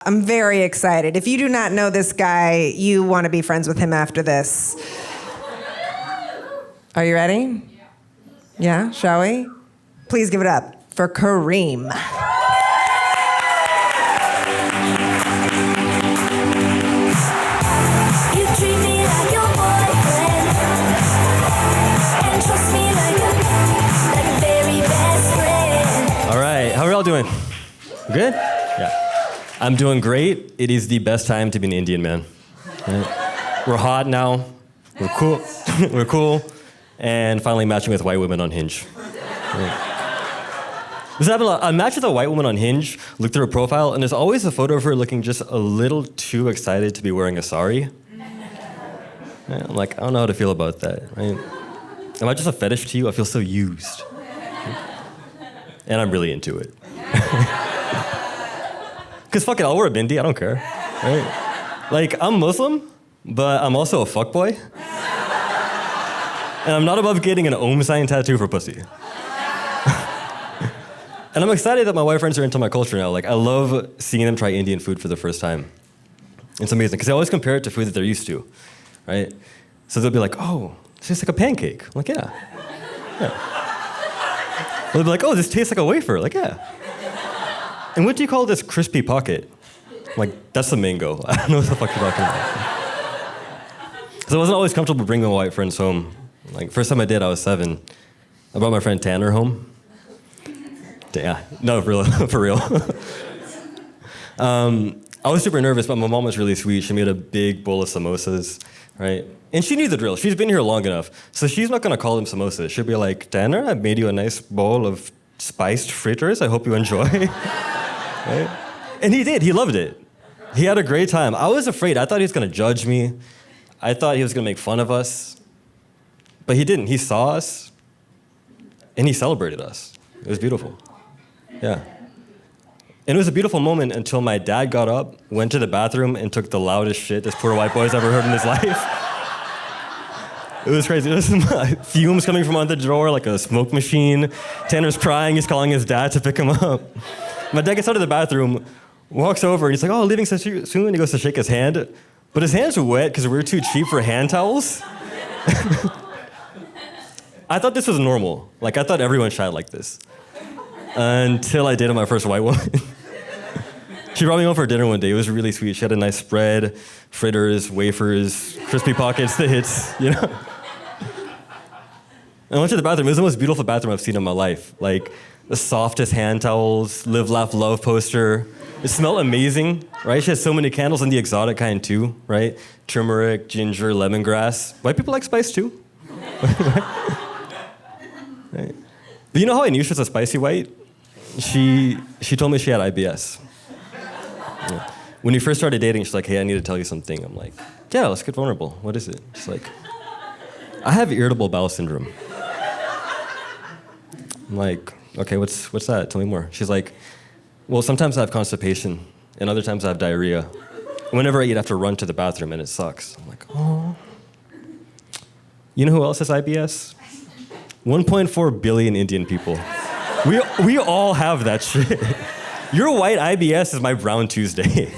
I'm very excited. If you do not know this guy, you want to be friends with him after this. Are you ready? Yeah, shall we? Please give it up for Kareem. You treat me like your boyfriend and trust me like a very best friend. All right, how are y'all doing? Good? Yeah. I'm doing great. It is the best time to be an Indian man. Right? We're hot now. We're cool. We're cool. And finally matching with white women on Hinge. Right. This happened a lot. I matched with a white woman on Hinge, looked through her profile, and there's always a photo of her looking just a little too excited to be wearing a sari. Yeah, I'm like, I don't know how to feel about that, right? Am I just a fetish to you? I feel so used. And I'm really into it. Because fuck it, I'll wear a bindi, I don't care, right? Like, I'm Muslim, but I'm also a fuckboy. And I'm not above getting an Om sign tattoo for pussy. And I'm excited that my white friends are into my culture now. Like, I love seeing them try Indian food for the first time. It's amazing, because they always compare it to food that they're used to, right? So they'll be like, oh, this tastes like a pancake. I'm like, yeah. They'll be like, oh, this tastes like a wafer. Like, yeah. And what do you call this crispy pocket? I'm like, that's a mango. I don't know what the fuck you're talking about. So I wasn't always comfortable bringing my white friends home. Like, first time I did, I was 7. I brought my friend Tanner home. Yeah, no, for real. For real. I was super nervous, but my mom was really sweet. She made a big bowl of samosas, right? And she knew the drill. She's been here long enough. So she's not going to call them samosas. She'll be like, Tanner, I made you a nice bowl of spiced fritters. I hope you enjoy. Right? And he did. He loved it. He had a great time. I was afraid. I thought he was going to judge me. I thought he was going to make fun of us. But he didn't. He saw us, and he celebrated us. It was beautiful. Yeah. And it was a beautiful moment until my dad got up, went to the bathroom, and took the loudest shit this poor white boy's ever heard in his life. It was crazy. There was some fumes coming from under the drawer, like a smoke machine. Tanner's crying. He's calling his dad to pick him up. My dad gets out of the bathroom, walks over, and he's like, oh, leaving so soon? He goes to shake his hand. But his hands were wet because we were too cheap for hand towels. I thought this was normal. Like, I thought everyone shat like this. Until I dated my first white woman. She brought me home for dinner one day. It was really sweet. She had a nice spread, fritters, wafers, crispy pockets, the hits, you know? And I went to the bathroom. It was the most beautiful bathroom I've seen in my life. Like, the softest hand towels, live, laugh, love poster. It smelled amazing, right? She had so many candles, and the exotic kind too, right? Turmeric, ginger, lemongrass. White people like spice too. Right? But you know how I knew she was a spicy white? She told me she had IBS. Yeah. When we first started dating, she's like, hey, I need to tell you something. I'm like, yeah, let's get vulnerable. What is it? She's like, I have irritable bowel syndrome. I'm like, okay, what's that? Tell me more. She's like, well, sometimes I have constipation, and other times I have diarrhea. Whenever I eat, I have to run to the bathroom, and it sucks. I'm like, oh. You know who else has IBS? 1.4 billion Indian people. We all have that shit. Your white IBS is my brown Tuesday.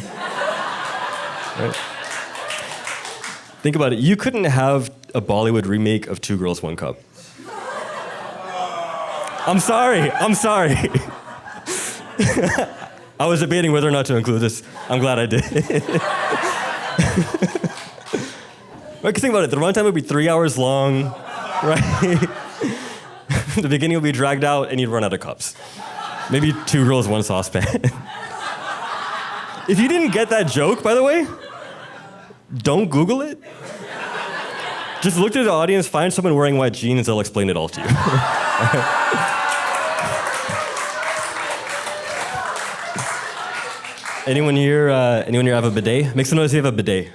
Right? Think about it. You couldn't have a Bollywood remake of Two Girls, One Cup. I'm sorry. I was debating whether or not to include this. I'm glad I did. Right, 'cause think about it. The runtime would be 3 hours long, right? The beginning would be dragged out, and you'd run out of cups. Maybe 2 girls, 1 saucepan. If you didn't get that joke, by the way, don't Google it. Just look to the audience, find someone wearing white jeans, they'll explain it all to you. Anyone here have a bidet? Make some noise if you have a bidet.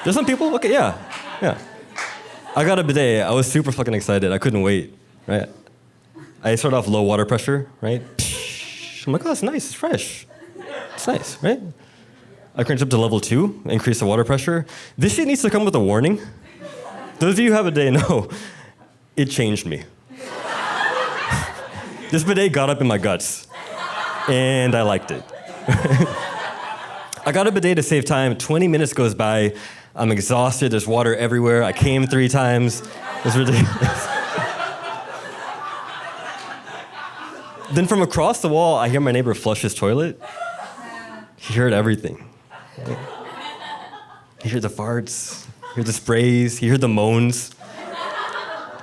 There's some people? Okay, yeah. I got a bidet. I was super fucking excited. I couldn't wait, right? I started off low water pressure, right? I'm like, oh, that's nice. It's fresh. It's nice, right? I cranked up to level 2, increased the water pressure. This shit needs to come with a warning. Those of you who have a bidet know, it changed me. This bidet got up in my guts, and I liked it. I got a bidet to save time. 20 minutes goes by. I'm exhausted. There's water everywhere. I came 3 times. It's ridiculous. Then from across the wall, I hear my neighbor flush his toilet. He heard everything. He heard the farts. He heard the sprays. He heard the moans.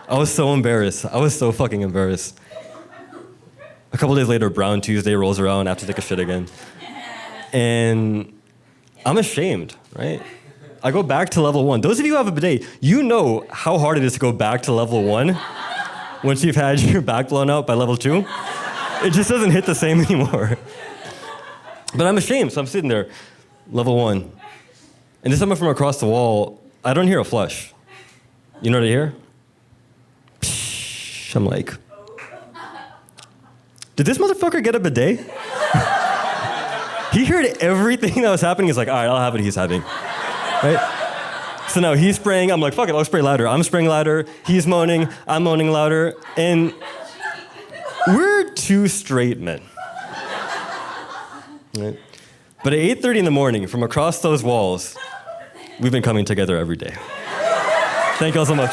I was so embarrassed. I was so fucking embarrassed. A couple days later, Brown Tuesday rolls around. I have to take a shit again. And I'm ashamed, right? I go back to level 1. Those of you who have a bidet, you know how hard it is to go back to level 1 once you've had your back blown out by level 2. It just doesn't hit the same anymore. But I'm ashamed, so I'm sitting there, level 1. And this time from across the wall, I don't hear a flush. You know what I hear? Psh, I'm like, did this motherfucker get a bidet? He heard everything that was happening. He's like, all right, I'll have what he's having. Right? So now he's spraying. I'm like, fuck it, I'll spray louder. I'm spraying louder. He's moaning. I'm moaning louder. And we're 2 straight men. Right? But at 8:30 in the morning, from across those walls, we've been coming together every day. Thank you all so much.